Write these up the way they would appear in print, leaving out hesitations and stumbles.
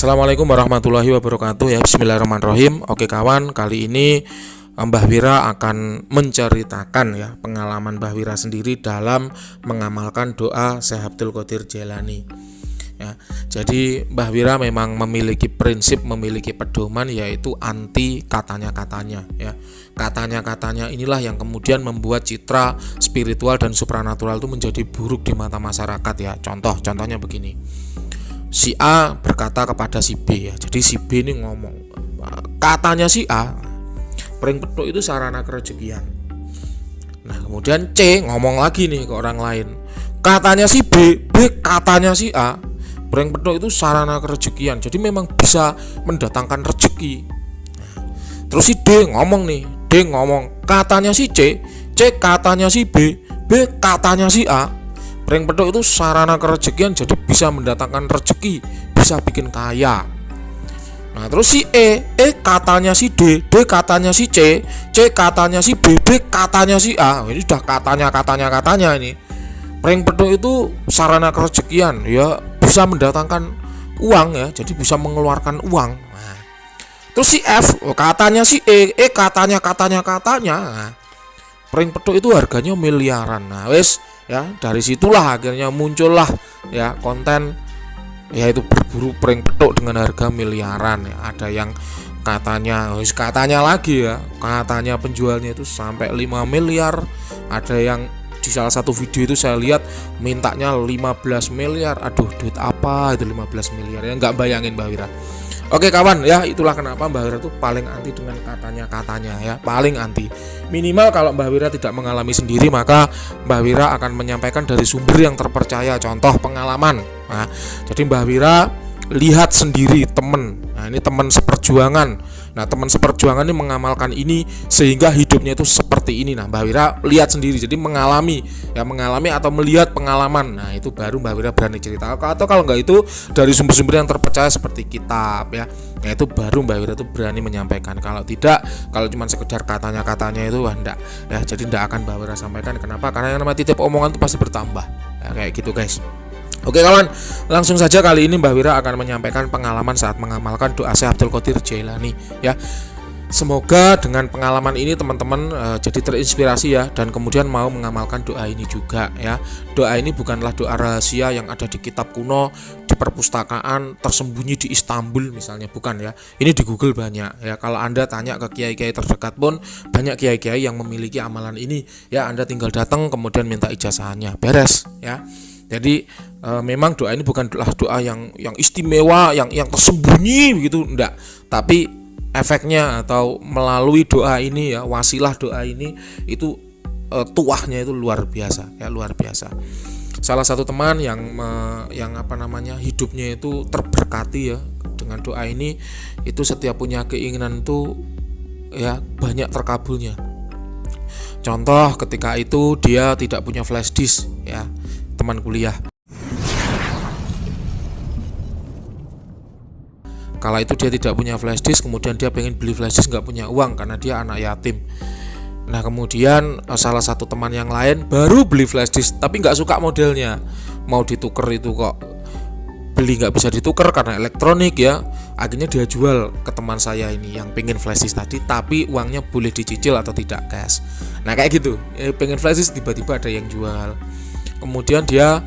Assalamualaikum warahmatullahi wabarakatuh ya. Bismillahirrahmanirrahim. Oke kawan, kali ini Mbah Wira akan menceritakan ya pengalaman Mbah Wira sendiri dalam mengamalkan doa Syekh Abdul Qadir Jailani. Ya, jadi Mbah Wira memang memiliki prinsip, memiliki pedoman, yaitu anti katanya-katanya ya. Katanya-katanya inilah yang kemudian membuat citra spiritual dan supranatural itu menjadi buruk di mata masyarakat ya. Contohnya begini. Si A berkata kepada si B ya. Jadi si B ini ngomong, katanya si A, pring petuk itu sarana kerejekian. Nah kemudian C ngomong lagi nih ke orang lain, katanya si B, katanya si A, pring petuk itu sarana kerejekian. Jadi memang bisa mendatangkan rezeki. Nah, terus si D ngomong nih, D ngomong, katanya si C, C katanya si B, B katanya si A. Pring petuk itu sarana kerejekian, jadi bisa mendatangkan rezeki, bisa bikin kaya. Nah terus si E katanya si D, D katanya si C, C katanya si B, B katanya si A. Ini sudah katanya ini. Pring petuk itu sarana kerejekian ya, bisa mendatangkan uang ya, jadi bisa mengeluarkan uang. Nah, terus si F katanya si E katanya. Nah, pring petuk itu harganya miliaran. Nah wes ya, dari situlah akhirnya muncullah ya konten yaitu berburu pring petuk dengan harga miliaran ya. Ada yang katanya lagi ya, katanya penjualnya itu sampai 5 miliar. Ada yang di salah satu video itu saya lihat mintanya 15 miliar. Aduh, duit apa itu 15 miliar ya, nggak bayangin Mbah Wira. Oke kawan ya, itulah kenapa Mbah Wira itu paling anti dengan katanya ya, paling anti. Minimal kalau Mbah Wira tidak mengalami sendiri, maka Mbah Wira akan menyampaikan dari sumber yang terpercaya, contoh pengalaman. Nah, jadi Mbah Wira lihat sendiri temen. Nah, ini teman seperjuangan. Nah, teman seperjuangan ini mengamalkan ini sehingga hidupnya itu seperti ini. Nah, Mbah Wira lihat sendiri, jadi mengalami atau melihat pengalaman. Nah, itu baru Mbah Wira berani cerita. Atau kalau enggak itu dari sumber-sumber yang terpercaya seperti kitab ya. Nah, itu baru Mbah Wira itu berani menyampaikan. Kalau tidak, kalau cuma sekedar katanya itu enggak. Ya, jadi enggak akan Mbah Wira sampaikan. Kenapa? Karena yang namanya titip omongan itu pasti bertambah. Ya, kayak gitu, guys. Oke kawan, langsung saja kali ini Mbah Wira akan menyampaikan pengalaman saat mengamalkan doa Syekh Abdul Qadir Jailani ya. Semoga dengan pengalaman ini teman-teman jadi terinspirasi ya, dan kemudian mau mengamalkan doa ini juga ya. Doa ini bukanlah doa rahasia yang ada di kitab kuno, di perpustakaan tersembunyi di Istanbul misalnya, bukan ya. Ini di Google banyak ya. Kalau Anda tanya ke kiai-kiai terdekat pun banyak kiai-kiai yang memiliki amalan ini ya. Anda tinggal datang kemudian minta ijazahnya, beres ya. Jadi memang doa ini bukanlah doa yang istimewa, yang tersembunyi begitu, enggak. Tapi efeknya atau melalui doa ini ya, wasilah doa ini itu tuahnya itu luar biasa ya, luar biasa. Salah satu teman yang hidupnya itu terberkati ya dengan doa ini, itu setiap punya keinginan itu ya banyak terkabulnya. Contoh ketika itu dia tidak punya flash disk ya, teman kuliah. Kala itu dia tidak punya flash disk, kemudian dia pengen beli flash disk, nggak punya uang karena dia anak yatim. Nah kemudian salah satu teman yang lain baru beli flash disk tapi nggak suka modelnya, mau ditukar itu kok beli nggak bisa ditukar karena elektronik ya. Akhirnya dia jual ke teman saya ini yang pengen flash disk tadi, tapi uangnya boleh dicicil atau tidak cash. Nah kayak gitu, pengen flash disk tiba-tiba ada yang jual. Kemudian dia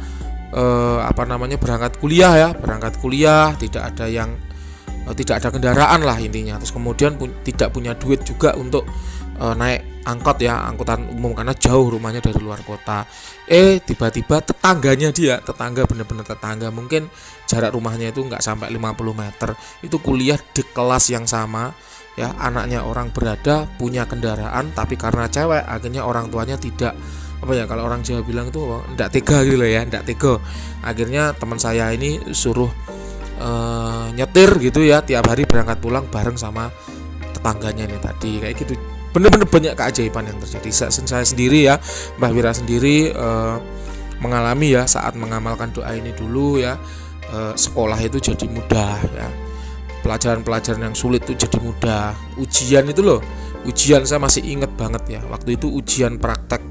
berangkat kuliah, tidak ada kendaraan lah intinya. Terus kemudian tidak punya duit juga untuk naik angkot ya, angkutan umum karena jauh rumahnya dari luar kota. Tiba-tiba tetangga bener-bener tetangga, mungkin jarak rumahnya itu nggak sampai 50 meter, itu kuliah di kelas yang sama ya. Anaknya orang berada, punya kendaraan, tapi karena cewek akhirnya orang tuanya tidak, kalau orang Jawa bilang itu ndak tega gitu loh ya, ndak tega. Akhirnya teman saya ini suruh nyetir gitu ya, tiap hari berangkat pulang bareng sama tetangganya ini tadi, kayak gitu. Bener-bener banyak keajaiban yang terjadi. Saya sendiri ya, Mbah Wira sendiri mengalami ya saat mengamalkan doa ini dulu ya. Sekolah itu jadi mudah ya, pelajaran-pelajaran yang sulit itu jadi mudah. Ujian itu loh, ujian saya masih inget banget ya, waktu itu ujian praktek,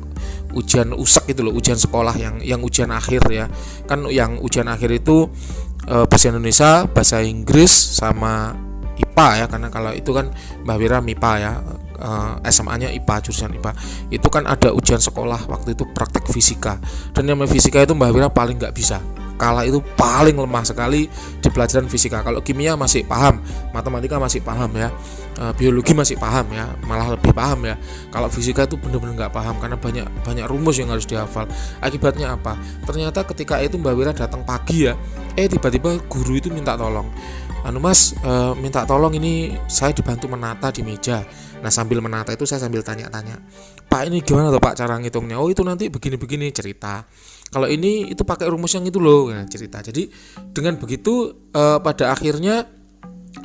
ujian USEK itu loh, ujian sekolah yang ujian akhir ya. Kan yang ujian akhir itu bahasa Indonesia, bahasa Inggris, sama IPA ya, karena kalau itu kan Mbah Wira MIPA ya, SMA-nya IPA, jurusan IPA. Itu kan ada ujian sekolah waktu itu praktek fisika, dan yang fisika itu Mbah Wira paling nggak bisa. Kala itu paling lemah sekali di pelajaran fisika. Kalau kimia masih paham, matematika masih paham ya, biologi masih paham ya, malah lebih paham ya. Kalau fisika itu benar-benar nggak paham karena banyak rumus yang harus dihafal. Akibatnya apa? Ternyata ketika itu Mbak Wira datang pagi ya, tiba-tiba guru itu minta tolong. Mas, minta tolong ini saya dibantu menata di meja. Nah, sambil menata itu saya sambil tanya-tanya, Pak, ini gimana tuh Pak cara ngitungnya? Oh, itu nanti begini-begini, cerita. Kalau ini itu pakai rumus yang itu loh, nah, cerita. Jadi dengan begitu pada akhirnya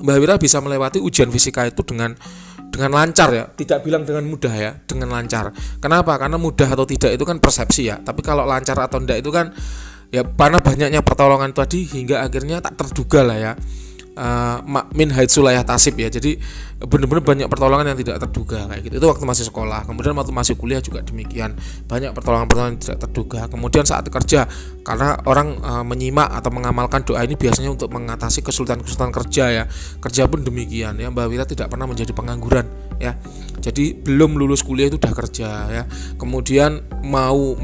Mbak Wira bisa melewati ujian fisika itu dengan lancar ya. Tidak bilang dengan mudah ya, dengan lancar. Kenapa? Karena mudah atau tidak itu kan persepsi ya. Tapi kalau lancar atau tidak itu kan ya karena banyaknya pertolongan tadi hingga akhirnya tak terduga lah ya. Min haitsu la yahtasib ya. Jadi benar-benar banyak pertolongan yang tidak terduga kayak gitu. Itu waktu masih sekolah. Kemudian waktu masih kuliah juga demikian. Banyak pertolongan-pertolongan yang tidak terduga. Kemudian saat kerja, karena orang menyimak atau mengamalkan doa ini biasanya untuk mengatasi kesulitan-kesulitan kerja ya. Kerja pun demikian ya. Mbak Wira tidak pernah menjadi pengangguran ya. Jadi belum lulus kuliah itu udah kerja ya. Kemudian mau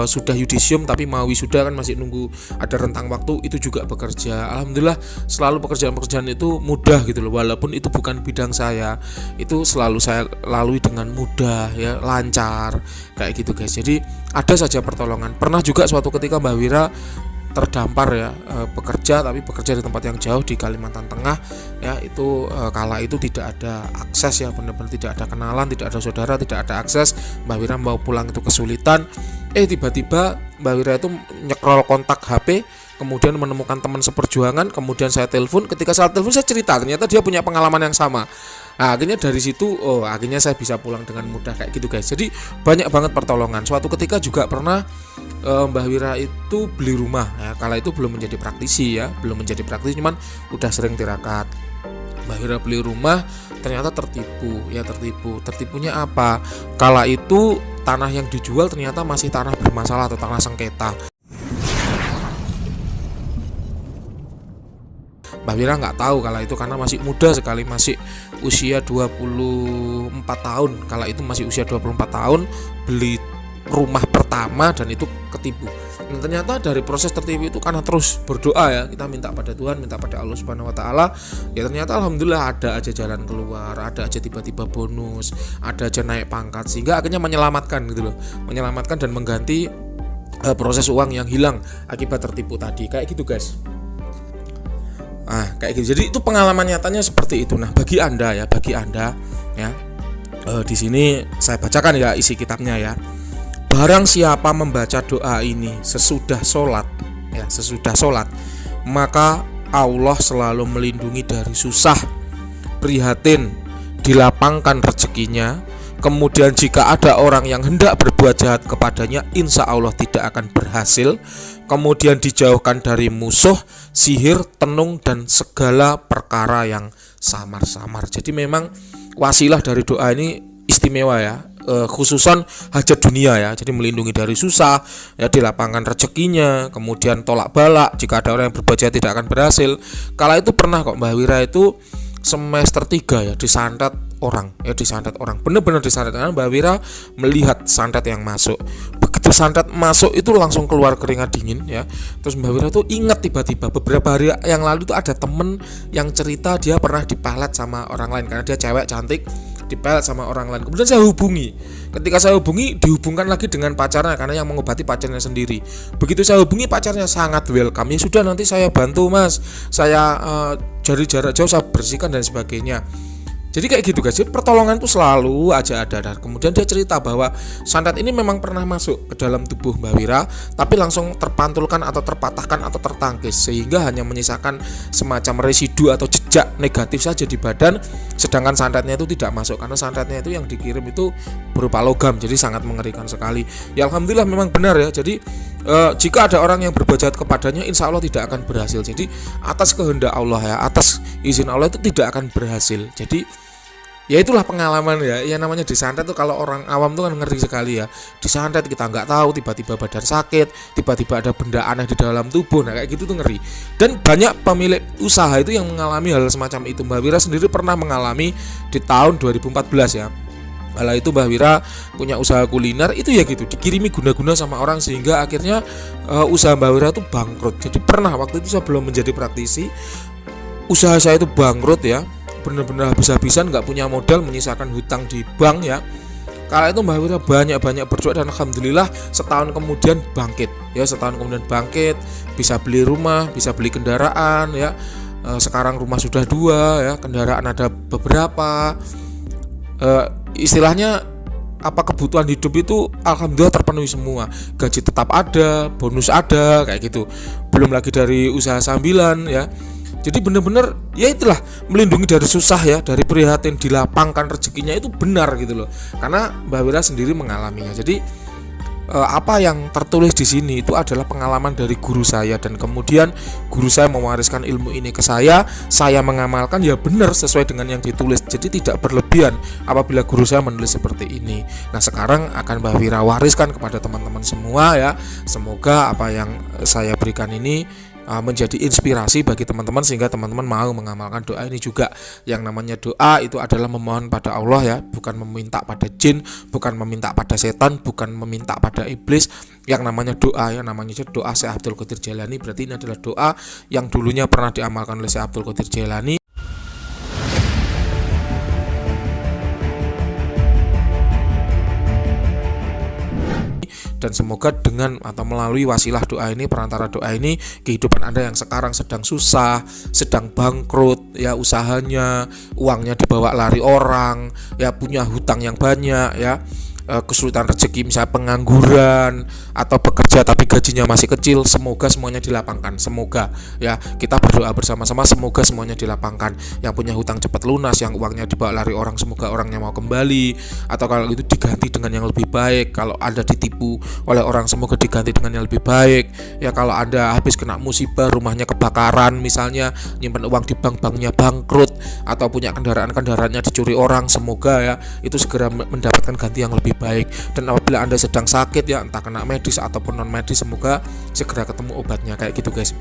sudah yudisium tapi mau wisuda kan masih nunggu ada rentang waktu, itu juga bekerja. Alhamdulillah selalu pekerjaan-pekerjaan itu mudah gitu loh, walaupun itu bukan bidang saya, itu selalu saya lalui dengan mudah ya, lancar kayak gitu guys. Jadi ada saja pertolongan. Pernah juga suatu ketika Mbak Wira terdampar ya, bekerja di tempat yang jauh di Kalimantan Tengah ya. Itu kala itu tidak ada akses ya, benar-benar tidak ada kenalan, tidak ada saudara, tidak ada akses. Mbak Wira mau pulang itu kesulitan. Tiba-tiba Mbak Wira itu nyekrol kontak HP, kemudian menemukan teman seperjuangan, kemudian saya telepon. Ketika saya telepon saya cerita, ternyata dia punya pengalaman yang sama. Nah, akhirnya dari situ akhirnya saya bisa pulang dengan mudah kayak gitu guys. Jadi banyak banget pertolongan. Suatu ketika juga pernah Mbah Wira itu beli rumah ya. Kala itu belum menjadi praktisi ya, cuman udah sering tirakat. Mbah Wira beli rumah, ternyata tertipu. Tertipunya apa? Kala itu tanah yang dijual ternyata masih tanah bermasalah atau tanah sengketa. Mbak Wira nggak tahu kala itu karena masih muda sekali, masih usia 24 tahun. Kala itu masih usia 24 tahun beli rumah pertama dan itu ketipu. Dan ternyata dari proses tertipu itu karena terus berdoa ya, kita minta pada Tuhan, minta pada Allah Subhanahu wa taala, ya ternyata alhamdulillah ada aja jalan keluar, ada aja tiba-tiba bonus, ada aja naik pangkat, sehingga akhirnya menyelamatkan gitu loh. Menyelamatkan dan mengganti proses uang yang hilang akibat tertipu tadi. Kayak gitu guys. Kayak gitu. Jadi itu pengalaman nyatanya seperti itu. Nah, bagi Anda ya, di sini saya bacakan ya isi kitabnya ya. Barang siapa membaca doa ini sesudah sholat, maka Allah selalu melindungi dari susah, prihatin, dilapangkan rezekinya. Kemudian jika ada orang yang hendak berbuat jahat kepadanya, insya Allah tidak akan berhasil. Kemudian dijauhkan dari musuh, sihir, tenung, dan segala perkara yang samar-samar. Jadi memang wasilah dari doa ini istimewa ya, khususan hajat dunia ya. Jadi melindungi dari susah ya, dilapangkan rezekinya, kemudian tolak balak, jika ada orang yang berbuat jahat tidak akan berhasil. Kala itu pernah kok Mbah Wira itu semester 3 ya disantet orang, benar-benar disantet. Karena Mbah Wira melihat santet yang masuk. Begitu santet masuk itu langsung keluar keringat dingin ya. Terus Mbah Wira tuh ingat tiba-tiba beberapa hari yang lalu tuh ada temen yang cerita dia pernah dipelet sama orang lain karena dia cewek cantik, dipelet sama orang lain. Kemudian saya hubungi. Ketika saya hubungi, dihubungkan lagi dengan pacarnya karena yang mengobati pacarnya sendiri. Begitu saya hubungi, pacarnya sangat welcome. Ya sudah, nanti saya bantu mas, saya dari jarak jauh saya bersihkan dan sebagainya. Jadi kayak gitu guys. Jadi pertolongan itu selalu aja ada. Dan kemudian dia cerita bahwa santet ini memang pernah masuk ke dalam tubuh Mbah Wira, tapi langsung terpantulkan atau terpatahkan atau tertangkis, sehingga hanya menyisakan semacam residu atau jejak negatif saja di badan. Sedangkan santetnya itu tidak masuk, karena santetnya itu yang dikirim itu berupa logam. Jadi sangat mengerikan sekali. Ya alhamdulillah memang benar ya. Jadi jika ada orang yang berbuat jahat kepadanya, insya Allah tidak akan berhasil. Jadi atas kehendak Allah ya, atas izin Allah itu tidak akan berhasil. Jadi Ya itulah pengalaman ya. Ya namanya disantet tuh kalau orang awam tuh kan ngeri sekali ya. Disantet kita nggak tahu, tiba-tiba badan sakit, tiba-tiba ada benda aneh di dalam tubuh. Nah kayak gitu tuh ngeri. Dan banyak pemilik usaha itu yang mengalami hal semacam itu. Mbak Wira sendiri pernah mengalami di tahun 2014 ya. Kala itu Mbak Wira punya usaha kuliner itu ya gitu, dikirimi guna-guna sama orang sehingga akhirnya usaha Mbak Wira itu bangkrut. Jadi pernah waktu itu saya belum menjadi praktisi, usaha saya itu bangkrut ya. Benar-benar habis-habisan, nggak punya modal, menyisakan hutang di bank ya. Kala itu Mbak Wira banyak-banyak berdoa dan alhamdulillah setahun kemudian bangkit ya, setahun kemudian bangkit, bisa beli rumah, bisa beli kendaraan ya. Sekarang rumah sudah 2 ya, kendaraan ada beberapa. Istilahnya apa, kebutuhan hidup itu alhamdulillah terpenuhi semua, gaji tetap ada, bonus ada kayak gitu, belum lagi dari usaha sambilan ya. Jadi benar-benar ya itulah, melindungi dari susah ya, dari prihatin, dilapangkan rezekinya itu benar gitu loh. Karena Mbak Wira sendiri mengalaminya. Jadi apa yang tertulis di sini itu adalah pengalaman dari guru saya, dan kemudian guru saya mewariskan ilmu ini ke saya mengamalkan ya benar sesuai dengan yang ditulis. Jadi tidak berlebihan apabila guru saya menulis seperti ini. Nah sekarang akan Mbak Wira wariskan kepada teman-teman semua ya. Semoga apa yang saya berikan ini menjadi inspirasi bagi teman-teman sehingga teman-teman mau mengamalkan doa ini juga. Yang namanya doa itu adalah memohon pada Allah ya, bukan meminta pada jin, bukan meminta pada setan, bukan meminta pada iblis. Yang namanya doa ya, namanya doa Syekh Abdul Qadir Jailani, berarti ini adalah doa yang dulunya pernah diamalkan oleh Syekh Abdul Qadir Jailani. Dan semoga dengan atau melalui wasilah doa ini, perantara doa ini, kehidupan Anda yang sekarang sedang susah, sedang bangkrut ya, usahanya, uangnya dibawa lari orang ya, punya hutang yang banyak ya, kesulitan rezeki, misalnya pengangguran atau bekerja tapi gajinya masih kecil, semoga semuanya dilapangkan. Semoga ya, kita berdoa bersama-sama semoga semuanya dilapangkan. Yang punya hutang cepat lunas, yang uangnya dibawa lari orang semoga orangnya mau kembali, atau kalau itu diganti dengan yang lebih baik. Kalau Anda ditipu oleh orang semoga diganti dengan yang lebih baik ya. Kalau Anda habis kena musibah, rumahnya kebakaran misalnya, nyimpan uang di bank-banknya bangkrut, atau punya kendaraannya dicuri orang, semoga ya itu segera mendapatkan ganti yang lebih baik. Dan apabila Anda sedang sakit ya, entah kena medis ataupun non medis, semoga segera ketemu obatnya kayak gitu guys.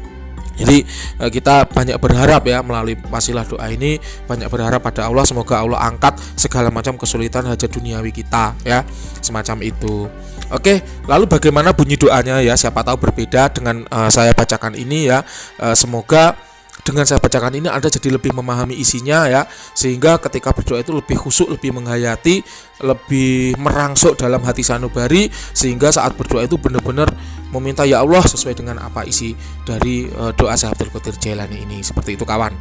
Jadi kita banyak berharap ya, melalui wasilah doa ini banyak berharap pada Allah, semoga Allah angkat segala macam kesulitan hajat duniawi kita ya, semacam itu. Oke, lalu bagaimana bunyi doanya ya? Siapa tahu berbeda dengan saya bacakan ini ya. Semoga dengan saya bacakan ini Anda jadi lebih memahami isinya ya, sehingga ketika berdoa itu lebih khusyuk, lebih menghayati, lebih merangsuk dalam hati sanubari, sehingga saat berdoa itu benar-benar meminta ya Allah sesuai dengan apa isi dari doa Syekh Abdul Qadir Jailani ini. Seperti itu kawan.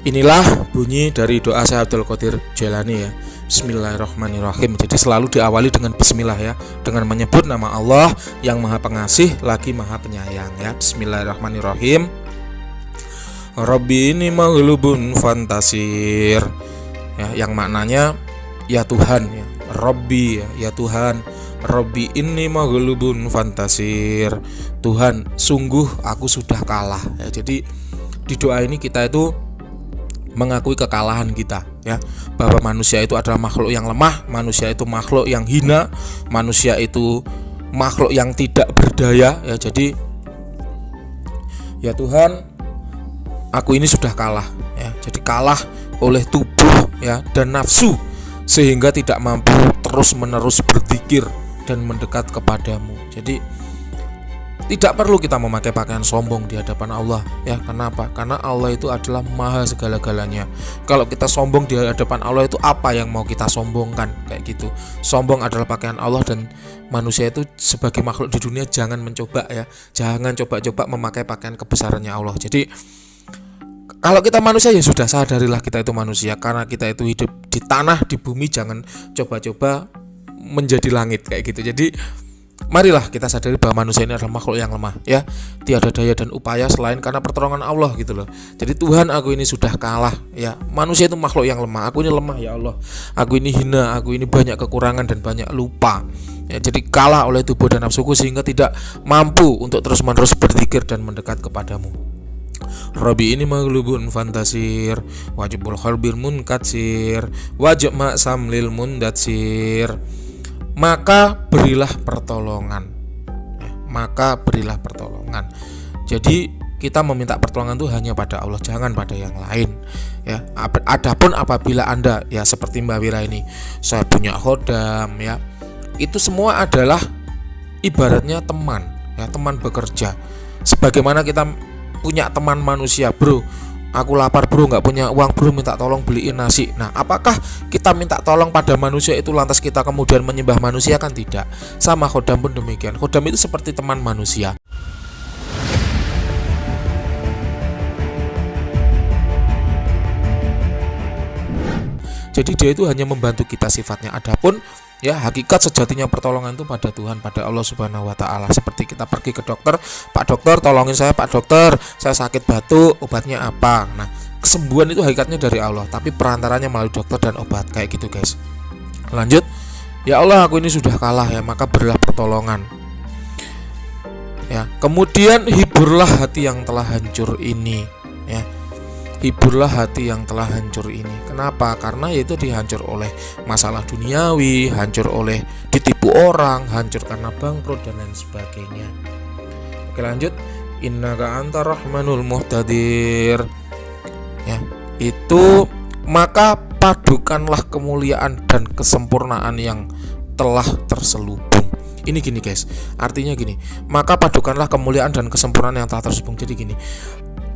Inilah bunyi dari doa Syekh Abdul Qadir Jailani ya. Bismillahirrahmanirrahim. Jadi selalu diawali dengan bismillah ya, dengan menyebut nama Allah yang Maha Pengasih lagi Maha Penyayang ya. Bismillahirrahmanirrahim. Rabbi ini maghlubun fantasir ya, yang maknanya ya Tuhan ya, Rabbi ya Tuhan, Rabbi ini maghlubun fantasir, Tuhan sungguh aku sudah kalah ya. Jadi di doa ini kita itu mengakui kekalahan kita ya, bahwa manusia itu adalah makhluk yang lemah, manusia itu makhluk yang hina, manusia itu makhluk yang tidak berdaya ya. Jadi ya Tuhan, aku ini sudah kalah ya. Jadi kalah oleh tubuh ya dan nafsu, sehingga tidak mampu terus-menerus berzikir dan mendekat kepadamu. Jadi tidak perlu kita memakai pakaian sombong di hadapan Allah ya. Kenapa? Karena Allah itu adalah maha segala-galanya. Kalau kita sombong di hadapan Allah itu apa yang mau kita sombongkan kayak gitu. Sombong adalah pakaian Allah, dan manusia itu sebagai makhluk di dunia jangan mencoba ya, jangan coba-coba memakai pakaian kebesarannya Allah. Jadi kalau kita manusia ya sudah, sadarilah kita itu manusia, karena kita itu hidup di tanah, di bumi, jangan coba-coba menjadi langit kayak gitu. Jadi marilah kita sadari bahwa manusia ini adalah makhluk yang lemah ya, tiada daya dan upaya selain karena pertolongan Allah gitu loh. Jadi Tuhan, aku ini sudah kalah ya, manusia itu makhluk yang lemah, aku ini lemah ya Allah, aku ini hina, aku ini banyak kekurangan dan banyak lupa ya. Jadi kalah oleh tubuh dan nafsuku sehingga tidak mampu untuk terus-menerus berzikir dan mendekat kepadamu. Robi ini maghlubun fantasir, wajibul khalbir munkatsir, wajib mak samlil mundatsir. Maka berilah pertolongan. Maka berilah pertolongan. Jadi kita meminta pertolongan itu hanya pada Allah, jangan pada yang lain. Ya, adapun apabila Anda ya seperti Mbak Wira ini, saya punya khodam ya, itu semua adalah ibaratnya teman, ya teman bekerja. Sebagaimana kita punya teman manusia, bro, aku lapar bro, nggak punya uang bro, minta tolong beliin nasi. Nah, apakah kita minta tolong pada manusia itu lantas kita kemudian menyembah manusia? Kan tidak. Sama khodam pun demikian. Khodam itu seperti teman manusia. Jadi dia itu hanya membantu kita sifatnya. Adapun ya hakikat sejatinya pertolongan itu pada Tuhan, pada Allah Subhanahu wa taala. Seperti kita pergi ke dokter, Pak dokter tolongin saya, Pak dokter, saya sakit batuk, obatnya apa? Nah, kesembuhan itu hakikatnya dari Allah, tapi perantaranya melalui dokter dan obat, kayak gitu guys. Lanjut. Ya Allah, aku ini sudah kalah ya, maka berilah pertolongan. Ya, kemudian hiburlah hati yang telah hancur ini, ya. Hiburlah hati yang telah hancur ini. Kenapa? Karena itu dihancur oleh masalah duniawi, hancur oleh ditipu orang, hancur karena bangkrut dan lain sebagainya. Oke, lanjut. Innaka anta rahmanul muhtadir. Ya, itu maka padukanlah kemuliaan dan kesempurnaan yang telah terselubung. Ini gini guys, artinya gini, maka padukanlah kemuliaan dan kesempurnaan yang telah terselubung. Jadi gini,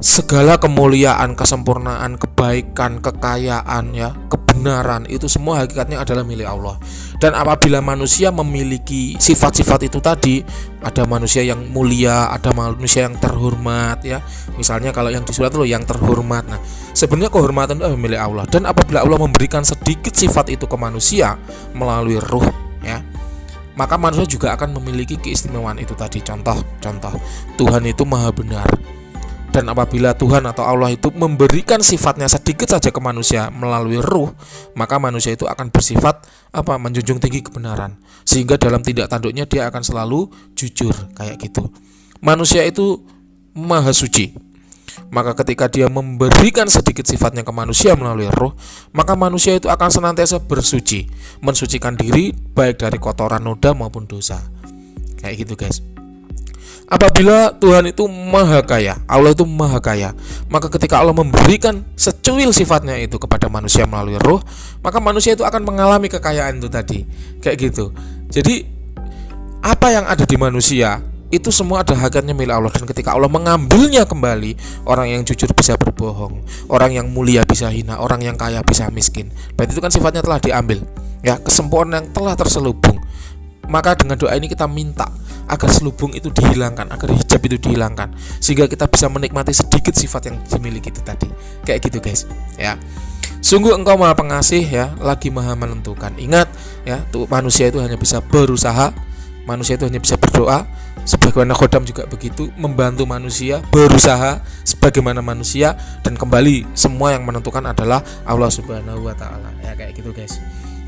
segala kemuliaan, kesempurnaan, kebaikan, kekayaan ya, kebenaran itu semua hakikatnya adalah milik Allah. Dan apabila manusia memiliki sifat-sifat itu tadi, ada manusia yang mulia, ada manusia yang terhormat ya. Misalnya kalau yang di surat itu yang terhormat. Nah, sebenarnya kehormatan itu milik Allah. Dan apabila Allah memberikan sedikit sifat itu ke manusia melalui ruh ya, maka manusia juga akan memiliki keistimewaan itu tadi. Contoh Tuhan itu maha benar. Dan apabila Tuhan atau Allah itu memberikan sifatnya sedikit saja ke manusia melalui ruh, maka manusia itu akan bersifat menjunjung tinggi kebenaran, sehingga dalam tindak tanduknya dia akan selalu jujur, kayak gitu. Manusia itu maha suci. Maka ketika dia memberikan sedikit sifatnya ke manusia melalui ruh, maka manusia itu akan senantiasa bersuci, mensucikan diri baik dari kotoran noda maupun dosa. Kayak gitu guys. Apabila Tuhan itu maha kaya, Allah itu maha kaya, maka ketika Allah memberikan secuil sifatnya itu kepada manusia melalui ruh, maka manusia itu akan mengalami kekayaan itu tadi. Kayak gitu. Jadi apa yang ada di manusia itu semua ada hakikatnya milik Allah. Dan ketika Allah mengambilnya kembali, orang yang jujur bisa berbohong, orang yang mulia bisa hina, orang yang kaya bisa miskin. Berarti itu kan sifatnya telah diambil, ya, kesempurnaan yang telah terselubung. Maka dengan doa ini kita minta agar selubung itu dihilangkan, agar hijab itu dihilangkan, sehingga kita bisa menikmati sedikit sifat yang dimiliki itu tadi. Kayak gitu guys, ya. Sungguh Engkau maha pengasih ya, lagi maha menentukan. Ingat ya, tuh manusia itu hanya bisa berusaha, manusia itu hanya bisa berdoa. Sebagaimana khodam juga begitu, membantu manusia, berusaha sebagaimana manusia, dan kembali semua yang menentukan adalah Allah Subhanahu wa taala. Ya kayak gitu guys.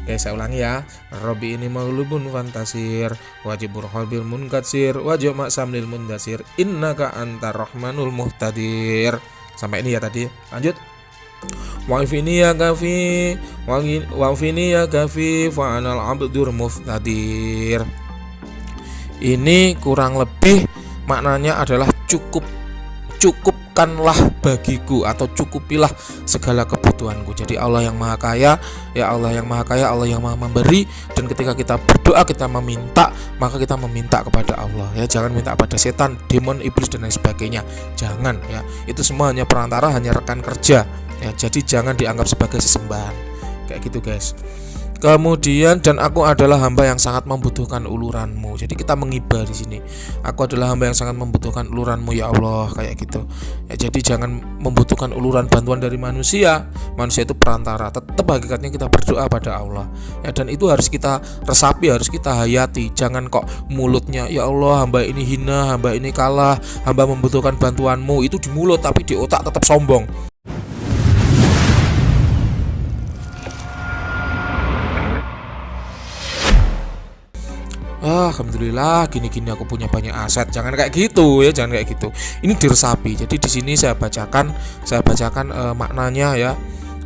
Oke, saya ulangi ya. Robi ini maghlubun fantasir, wajibur khalbil munkatsir, wajib maksamlil mundasir, innaka antar rahmanul muhtadir. Sampai ini ya tadi. Lanjut. Wa'fini ya kafi fa'anal abdur muhtadir. Ini kurang lebih maknanya adalah cukupkanlah bagiku atau cukupilah segala kebutuhanku. Jadi Allah yang maha kaya, ya Allah yang maha kaya, Allah yang maha memberi. Dan ketika kita berdoa, kita meminta, maka kita meminta kepada Allah ya. Jangan minta pada setan, demon, iblis dan lain sebagainya. Jangan ya. Itu semua hanya perantara, hanya rekan kerja ya. Jadi jangan dianggap sebagai sesembahan. Kayak gitu guys. Kemudian, dan aku adalah hamba yang sangat membutuhkan uluranmu. Jadi kita menghibah di sini. Aku adalah hamba yang sangat membutuhkan uluranmu ya Allah, kayak gitu. Ya, jadi jangan membutuhkan uluran bantuan dari manusia. Manusia itu perantara. Tetap hakikatnya kita berdoa pada Allah. Ya, dan itu harus kita resapi, harus kita hayati. Jangan kok mulutnya ya Allah, hamba ini hina, hamba ini kalah, hamba membutuhkan bantuanmu. Itu di mulut, tapi di otak tetap sombong. alhamdulillah gini-gini aku punya banyak aset. Jangan kayak gitu ya, jangan kayak gitu. Ini diresapi. Jadi di sini saya bacakan maknanya ya,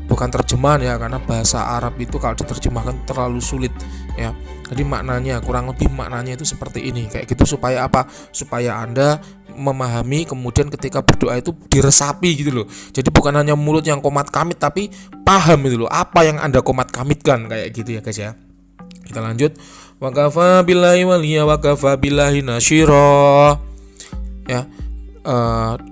bukan terjemahan ya, karena bahasa Arab itu kalau diterjemahkan terlalu sulit ya. Jadi maknanya, kurang lebih maknanya itu seperti ini, kayak gitu. Supaya apa? Supaya Anda memahami, kemudian ketika berdoa itu diresapi gitu loh. Jadi bukan hanya mulut yang komat kamit, tapi paham gitu loh apa yang Anda komat kamitkan, kayak gitu ya guys ya. Kita lanjut. Wa kafa billahi waliya wa kafa billahi nasyira. Ya.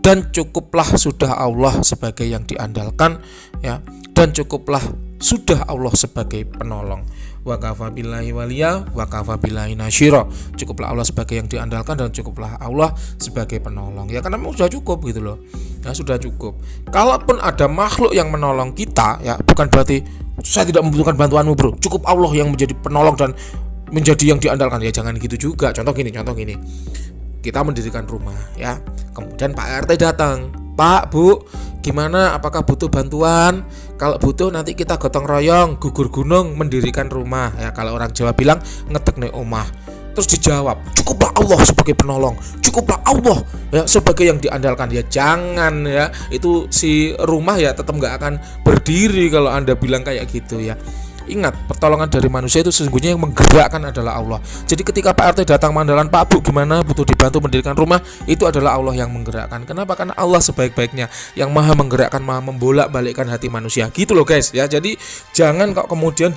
Dan cukuplah sudah Allah sebagai yang diandalkan ya, dan cukuplah sudah Allah sebagai penolong. Wa kafa billahi waliya wa kafa billahi nasyira. Cukuplah Allah sebagai yang diandalkan dan cukuplah Allah sebagai penolong. Ya karena sudah cukup gitu loh. Ya sudah cukup. Kalaupun ada makhluk yang menolong kita ya, bukan berarti saya tidak membutuhkan bantuanmu bro. Cukup Allah yang menjadi penolong dan menjadi yang diandalkan. Ya jangan gitu juga. Contoh gini. Kita mendirikan rumah ya, kemudian Pak RT datang, Pak, Bu, gimana, apakah butuh bantuan? Kalau butuh nanti kita gotong royong gugur gunung mendirikan rumah ya. Kalau orang Jawa bilang ngetek nih omah. Terus dijawab, cukuplah Allah sebagai penolong, cukuplah Allah ya sebagai yang diandalkan. Ya jangan ya, itu si rumah ya tetap nggak akan berdiri kalau Anda bilang kayak gitu ya. Ingat, pertolongan dari manusia itu sesungguhnya yang menggerakkan adalah Allah. Jadi ketika Pak RT datang mengandalkan, Pak Bu gimana, butuh dibantu mendirikan rumah, itu adalah Allah yang menggerakkan. Kenapa? Karena Allah sebaik-baiknya, yang maha menggerakkan, maha membolak-balikkan hati manusia. Gitu loh guys ya. Jadi jangan kok kemudian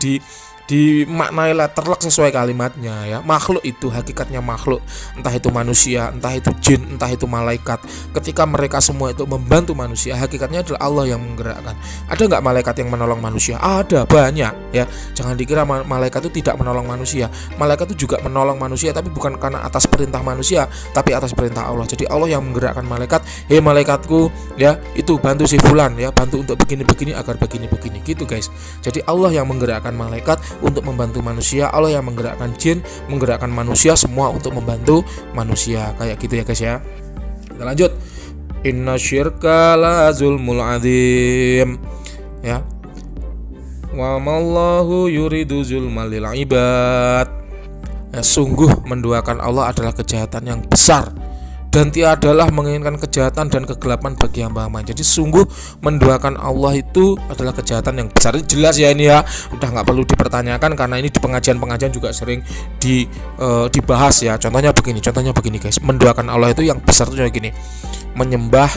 dimaknai letterlock sesuai kalimatnya ya. Makhluk itu hakikatnya makhluk, entah itu manusia, entah itu jin, entah itu malaikat. Ketika mereka semua itu membantu manusia, hakikatnya adalah Allah yang menggerakkan. Ada nggak malaikat yang menolong manusia? Ada, banyak ya. Jangan dikira malaikat itu tidak menolong manusia. Malaikat itu juga menolong manusia, tapi bukan karena atas perintah manusia, tapi atas perintah Allah. Jadi Allah yang menggerakkan malaikat. Hei malaikatku ya, itu bantu si fulan ya, bantu untuk begini-begini agar begini-begini gitu guys. Jadi Allah yang menggerakkan malaikat untuk membantu manusia, Allah yang menggerakkan jin, menggerakkan manusia, semua untuk membantu manusia. Kayak gitu ya guys ya. Kita lanjut. Inna syirka la zulmul adzim. Ya. Wa mallahu yuridu zulmal lil ibad. Ya, sungguh menduakan Allah adalah kejahatan yang besar, dan tiadalah menginginkan kejahatan dan kegelapan bagi hamba-hamba. Jadi sungguh menduakan Allah itu adalah kejahatan yang besar. Ini jelas ya ini ya, udah nggak perlu dipertanyakan karena ini di pengajian-pengajian juga sering dibahas ya. Contohnya begini guys, menduakan Allah itu yang besar itu kayak gini, menyembah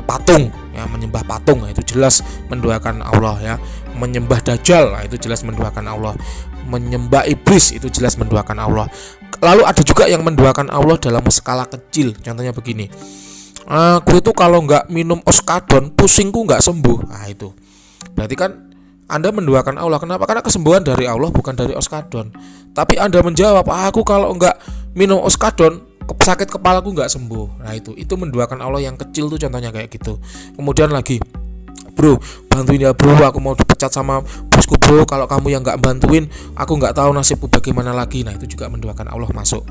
patung ya, menyembah patung, nah, itu jelas menduakan Allah ya. Menyembah dajjal, nah, itu jelas menduakan Allah. Menyembah iblis, itu jelas menduakan Allah. Lalu ada juga yang menduakan Allah dalam skala kecil. Contohnya begini, aku itu kalau nggak minum oskadon pusingku nggak sembuh. Nah itu berarti kan Anda menduakan Allah. Kenapa? Karena kesembuhan dari Allah, bukan dari oskadon. Tapi Anda menjawab, aku kalau nggak minum oskadon sakit kepalaku nggak sembuh. Nah itu menduakan Allah yang kecil tuh, contohnya kayak gitu. Kemudian lagi, bro, bantuin ya bro, aku mau dipecat sama bosku bro, kalau kamu yang nggak bantuin aku nggak tahu nasibku bagaimana lagi. Nah itu juga menduakan Allah, masuk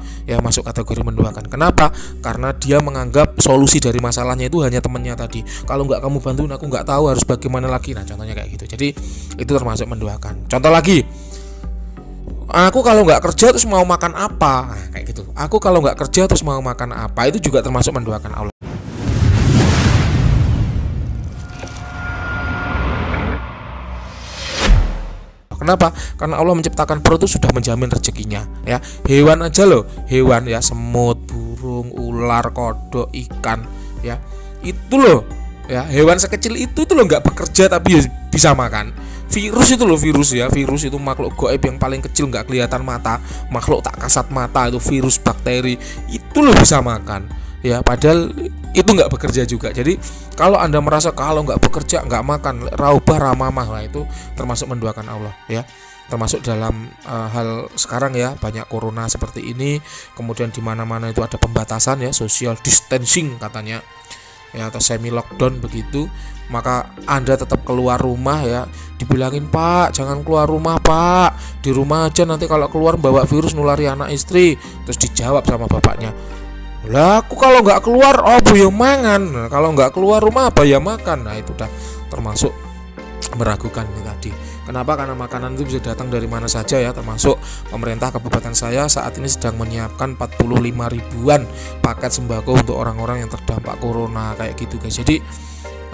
kategori menduakan. Kenapa? Karena dia menganggap solusi dari masalahnya itu hanya temannya tadi. Kalau nggak kamu bantuin aku nggak tahu harus bagaimana lagi. Nah contohnya kayak gitu. Jadi itu termasuk menduakan. Contoh lagi, aku kalau nggak kerja terus mau makan apa? Nah, kayak gitu. Aku kalau nggak kerja terus mau makan apa? Itu juga termasuk menduakan Allah. Kenapa? Karena Allah menciptakan perut itu sudah menjamin rezekinya ya. Hewan aja loh, hewan ya, semut, burung, ular, kodok, ikan ya. Itu loh ya, hewan sekecil itu loh nggak bekerja tapi bisa makan. Virus itu loh, virus itu makhluk gaib yang paling kecil, nggak kelihatan mata, makhluk tak kasat mata, itu virus, bakteri, itu loh bisa makan ya, padahal itu nggak bekerja juga. Jadi kalau Anda merasa kalau nggak bekerja, nggak makan, raubah ramamah, lah itu termasuk menduakan Allah ya. Termasuk dalam hal sekarang ya, banyak corona seperti ini, kemudian di mana-mana itu ada pembatasan ya, social distancing katanya ya, atau semi lockdown begitu. Maka Anda tetap keluar rumah ya, dibilangin, Pak jangan keluar rumah Pak, di rumah aja, nanti kalau keluar bawa virus nulari anak istri. Terus dijawab sama bapaknya, lah aku kalau nggak keluar bu ya mangan. Nah, kalau nggak keluar rumah apa ya makan. Nah itu udah termasuk meragukan ini tadi. Kenapa? Karena makanan itu bisa datang dari mana saja ya, termasuk pemerintah kabupaten saya saat ini sedang menyiapkan 45 ribuan paket sembako untuk orang-orang yang terdampak corona kayak gitu guys. Jadi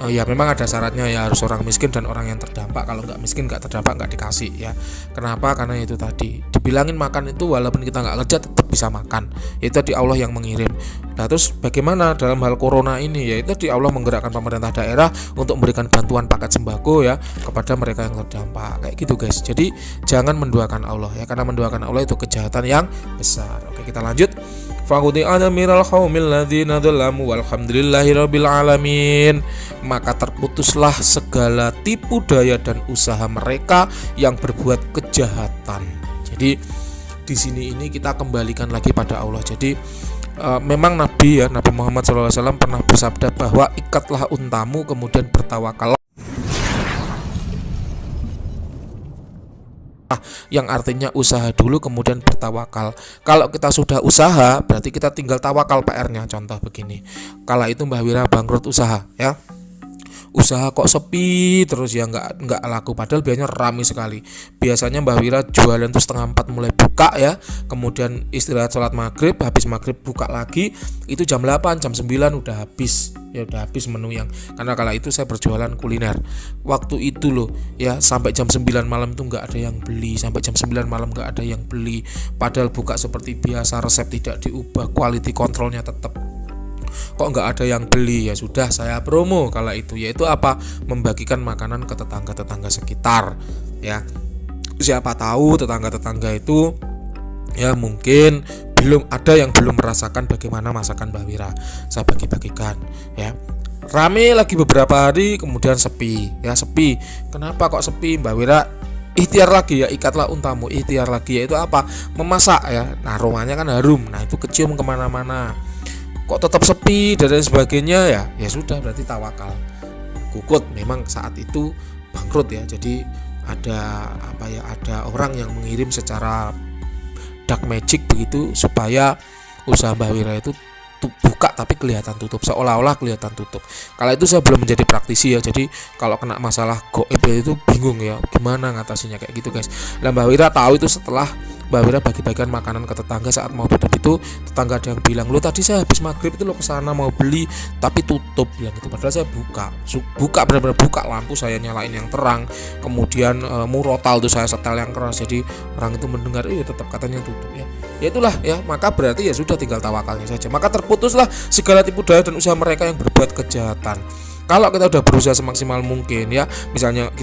ya memang ada syaratnya ya, harus orang miskin dan orang yang terdampak. Kalau nggak miskin nggak terdampak nggak dikasih ya. Kenapa? Karena itu tadi dibilangin makan itu walaupun kita nggak kerja tetap bisa makan. Itu tadi Allah yang mengirim. Nah terus bagaimana dalam hal corona ini? Ya itu di Allah menggerakkan pemerintah daerah untuk memberikan bantuan paket sembako ya kepada mereka yang terdampak kayak gitu guys. Jadi jangan menduakan Allah ya, karena menduakan Allah itu kejahatan yang besar. Oke, kita lanjut. Faquti ana miral qaumil ladzina dzalamu walhamdulillahirabbil alamin. Maka terputuslah segala tipu daya dan usaha mereka yang berbuat kejahatan. Jadi di sini ini kita kembalikan lagi pada Allah. Jadi memang Nabi Muhammad SAW pernah bersabda bahwa ikatlah untamu kemudian bertawakal, yang artinya usaha dulu kemudian bertawakal. Kalau kita sudah usaha berarti kita tinggal tawakal PR-nya. Contoh begini, kala itu Mbah Wira bangkrut usaha ya, usaha kok sepi terus ya, nggak laku, padahal biasanya ramai sekali. Biasanya Mbah Wira jualan tuh 3:30 mulai buka ya, kemudian istirahat sholat maghrib, habis maghrib buka lagi, itu jam 8 jam 9 udah habis ya, udah habis menu yang, karena kala itu saya berjualan kuliner waktu itu loh ya, sampai jam 9 malam itu nggak ada yang beli, sampai jam 9 malam nggak ada yang beli, padahal buka seperti biasa, resep tidak diubah, quality controlnya tetap, kok nggak ada yang beli. Ya sudah, saya promo kala itu, yaitu apa, membagikan makanan ke tetangga-tetangga sekitar ya. Siapa tahu tetangga-tetangga itu ya mungkin belum merasakan bagaimana masakan Mbah Wira, saya bagi-bagikan ya. Rame lagi beberapa hari kemudian sepi ya, sepi. Kenapa kok sepi? Mbah Wira ikhtiar lagi ya, ikatlah untamu, ikhtiar lagi, yaitu apa, memasak ya. Nah aromanya kan harum, nah itu kecium kemana-mana. Kok tetap sepi dan lain sebagainya ya, ya sudah berarti tawakal. Kukut memang saat itu bangkrut ya, jadi ada orang yang mengirim secara dark magic begitu supaya usaha Mbah Wira itu buka tapi kelihatan tutup, seolah-olah kelihatan tutup. Kala itu saya belum menjadi praktisi ya, jadi kalau kena masalah goib itu bingung ya gimana ngatasinya kayak gitu guys. Nah Mbah Wira tahu itu setelah Mbah Wira bagi-bagikan makanan ke tetangga saat mau tutup itu, tetangga ada yang bilang, "Lo tadi saya habis maghrib itu lo kesana mau beli tapi tutup," bilang gitu. Padahal saya buka benar-benar buka, lampu saya nyalain yang terang, kemudian murotal tuh saya setel yang keras, jadi orang itu mendengar tetap katanya tutup ya. Ya itulah ya, maka berarti ya sudah tinggal tawakalnya saja. Maka terputuslah segala tipu daya dan usaha mereka yang berbuat kejahatan. Kalau kita udah berusaha semaksimal mungkin ya, misalnya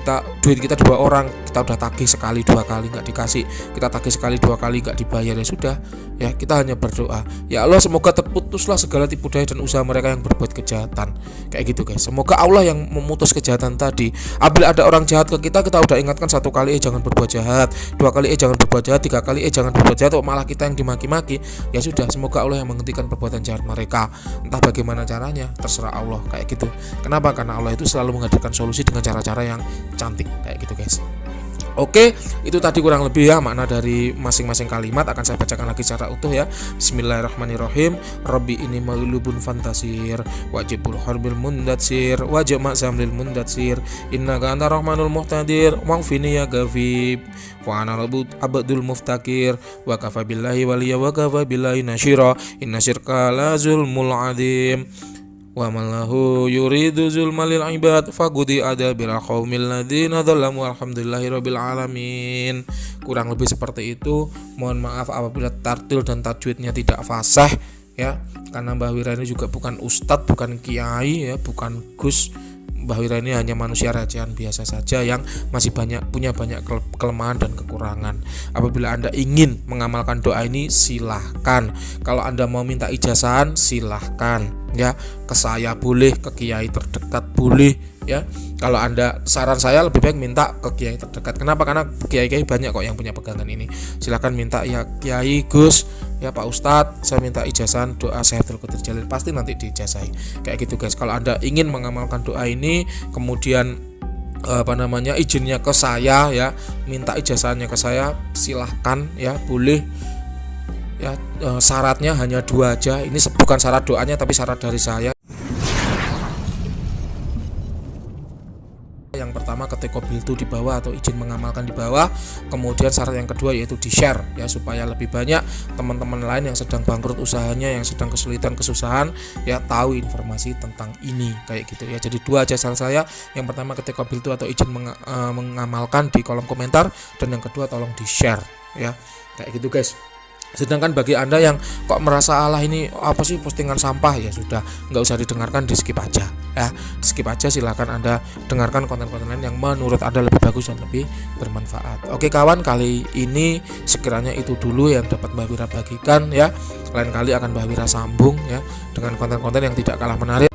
duit kita 2 orang, kita udah tagih sekali 2 kali nggak dikasih, kita tagih sekali 2 kali nggak dibayar, ya sudah ya, kita hanya berdoa, ya Allah semoga terputuslah segala tipu daya dan usaha mereka yang berbuat kejahatan kayak gitu guys. Semoga Allah yang memutus kejahatan tadi. Apabila ada orang jahat ke kita udah ingatkan 1 kali jangan berbuat jahat, 2 kali jangan berbuat jahat, 3 kali jangan berbuat jahat, malah kita yang dimaki-maki. Ya sudah, semoga Allah yang menghentikan perbuatan jahat mereka. Entah bagaimana caranya, terserah Allah kayak gitu. Kenapa? Karena Allah itu selalu menghadirkan solusi dengan cara-cara yang cantik kayak gitu guys. Oke, itu tadi kurang lebih ya makna dari masing-masing kalimat. Akan saya bacakan lagi secara utuh ya. Bismillahirrahmanirrahim. Rabbi ini maglubun fantasir, wajibul harbil mundatsir, wajib ma'zamlil mundatsir, innaka anta rahmanul muhtadir, wangfini ya gafib, wa ana abdul muftakir, wa kafa billahi waliya wa kafa billahi nasyira, inna syirka la zulmul adim. Wa mallahu yuridu zulmalil ibad faqudi ada bil qaumil ladzina dzalamu alhamdulillahirabbil alamin. Kurang lebih seperti itu. Mohon maaf apabila tartil dan tajwidnya tidak fasih ya, karena Mbah Wira ini juga bukan ustadz, bukan kiai ya, bukan gus. Mbah Wira ini hanya manusia recehan biasa saja yang masih punya banyak kelemahan dan kekurangan. Apabila Anda ingin mengamalkan doa ini silahkan. Kalau Anda mau minta ijazahan silahkan ya, ke saya boleh, ke kiai terdekat boleh ya. Kalau Anda, saran saya lebih baik minta ke kiai terdekat. Kenapa? Karena kiai-kiai banyak kok yang punya pegangan ini. Silahkan minta ya, Kiai, Gus, ya Pak Ustadz, saya minta ijazahan doa Sayyidul Qadir Jalil, pasti nanti diijazahi kayak gitu guys. Kalau Anda ingin mengamalkan doa ini, kemudian izinnya ke saya ya, minta ijazahnya ke saya, silahkan ya, boleh ya. Syaratnya hanya 2 aja. Ini bukan syarat doanya tapi syarat dari saya. Yang pertama pertama ketik Qabiltu di bawah atau izin mengamalkan di bawah. Kemudian syarat yang kedua yaitu di-share ya, supaya lebih banyak teman-teman lain yang sedang bangkrut usahanya, yang sedang kesulitan kesusahan ya tahu informasi tentang ini kayak gitu ya. Jadi dua aja saran saya. Yang pertama ketik Qabiltu atau izin mengamalkan di kolom komentar, dan yang kedua tolong di-share ya. Kayak gitu guys. Sedangkan bagi Anda yang kok merasa Allah ini apa sih postingan sampah, ya sudah, nggak usah didengarkan, di skip aja ya, skip aja. Silakan Anda dengarkan konten-konten lain yang menurut Anda lebih bagus dan lebih bermanfaat. Oke kawan, kali ini sekiranya itu dulu yang dapat Mbah Wira bagikan ya. Lain kali akan Mbah Wira sambung ya dengan konten-konten yang tidak kalah menarik.